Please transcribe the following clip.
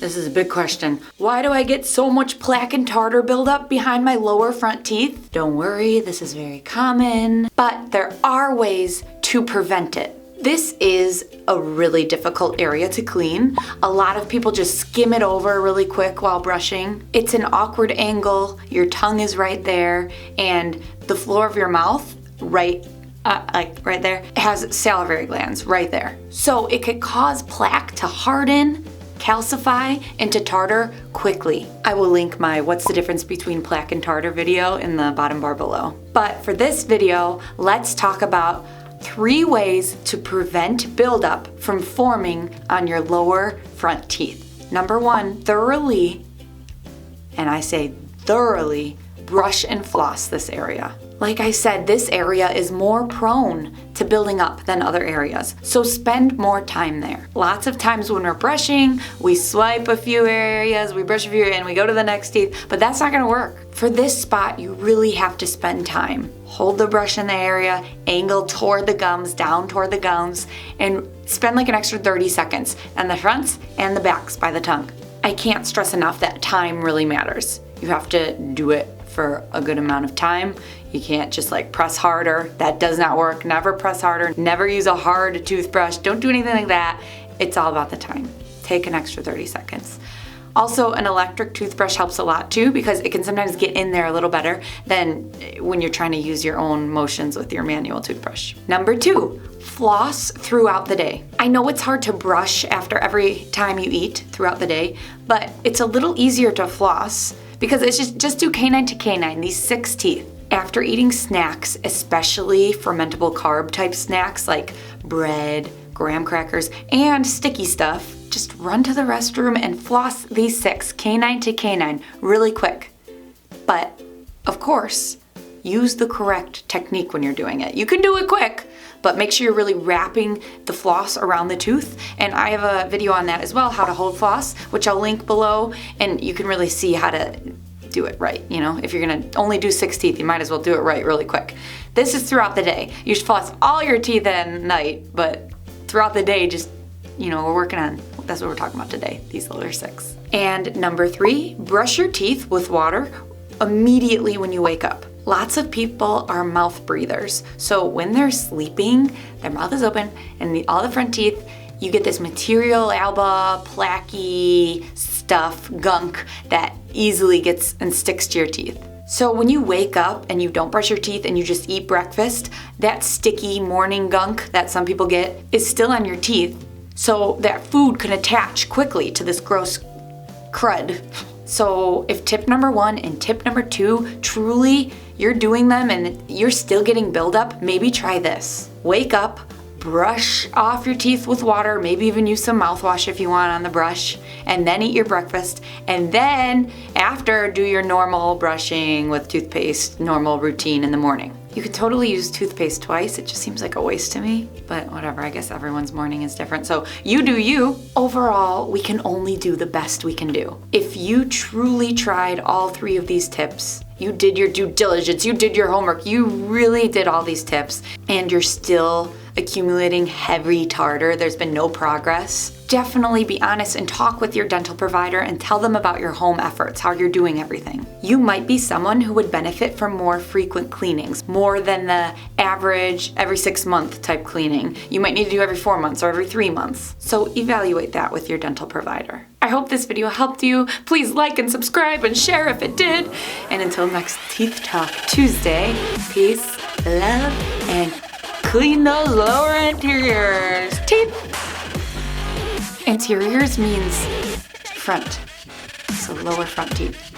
This is a big question. Why do I get so much plaque and tartar buildup behind my lower front teeth? Don't worry, this is very common, but there are ways to prevent it. This is a really difficult area to clean. A lot of people just skim it over really quick while brushing. It's an awkward angle, your tongue is right there, and the floor of your mouth, right there, has salivary glands right there. So it could cause plaque to harden, calcify into tartar quickly. I will link my what's the difference between plaque and tartar video in the bottom bar below. But for this video, let's talk about 3 ways to prevent buildup from forming on your lower front teeth. Number 1, thoroughly, and I say thoroughly, brush and floss this area. Like I said, this area is more prone to building up than other areas, so spend more time there. Lots of times when we're brushing, we swipe a few areas, we brush a few, and we go to the next teeth, but that's not gonna work. For this spot, you really have to spend time. Hold the brush in the area, angle toward the gums, down toward the gums, and spend like an extra 30 seconds on the fronts and the backs by the tongue. I can't stress enough that time really matters. You have to do it for a good amount of time. You can't just like press harder. That does not work. Never press harder. Never use a hard toothbrush. Don't do anything like that. It's all about the time. Take an extra 30 seconds. Also, an electric toothbrush helps a lot too because it can sometimes get in there a little better than when you're trying to use your own motions with your manual toothbrush. Number 2, floss throughout the day. I know it's hard to brush after every time you eat throughout the day, but it's a little easier to floss because it's just do canine to canine, these 6 teeth. After eating snacks, especially fermentable carb type snacks like bread, graham crackers, and sticky stuff, just run to the restroom and floss these 6, canine to canine, really quick. But, of course, use the correct technique when you're doing it. You can do it quick, but make sure you're really wrapping the floss around the tooth. And I have a video on that as well, how to hold floss, which I'll link below, and you can really see how to do it right. You know, if you're gonna only do 6 teeth, you might as well do it right really quick. This is throughout the day. You should floss all your teeth at night, but throughout the day, just, you know, we're working on, that's what we're talking about today, these other 6. And number 3, brush your teeth with water immediately when you wake up. Lots of people are mouth breathers, so when they're sleeping, their mouth is open, and all the front teeth, you get this material, alba, plaquey stuff, gunk, that easily gets and sticks to your teeth. So when you wake up and you don't brush your teeth and you just eat breakfast, that sticky morning gunk that some people get is still on your teeth. So that food can attach quickly to this gross crud. So if tip number 1 and tip number 2, truly you're doing them and you're still getting buildup, maybe try this. Wake up, brush off your teeth with water, maybe even use some mouthwash if you want on the brush, and then eat your breakfast, and then after do your normal brushing with toothpaste, normal routine in the morning. You could totally use toothpaste twice, it just seems like a waste to me, but whatever, I guess everyone's morning is different, so you do you. Overall, we can only do the best we can do. If you truly tried all 3 of these tips, you did your due diligence, you did your homework, you really did all these tips, and you're still accumulating heavy tartar, there's been no progress, definitely be honest and talk with your dental provider and tell them about your home efforts, how you're doing everything. You might be someone who would benefit from more frequent cleanings, more than the average every 6-month type cleaning. You might need to do every 4 months or every 3 months. So evaluate that with your dental provider. I hope this video helped you. Please like and subscribe and share if it did. And until next Teeth Talk Tuesday, peace, love, and clean those lower interiors. Teeth. Interiors means front, so lower front teeth.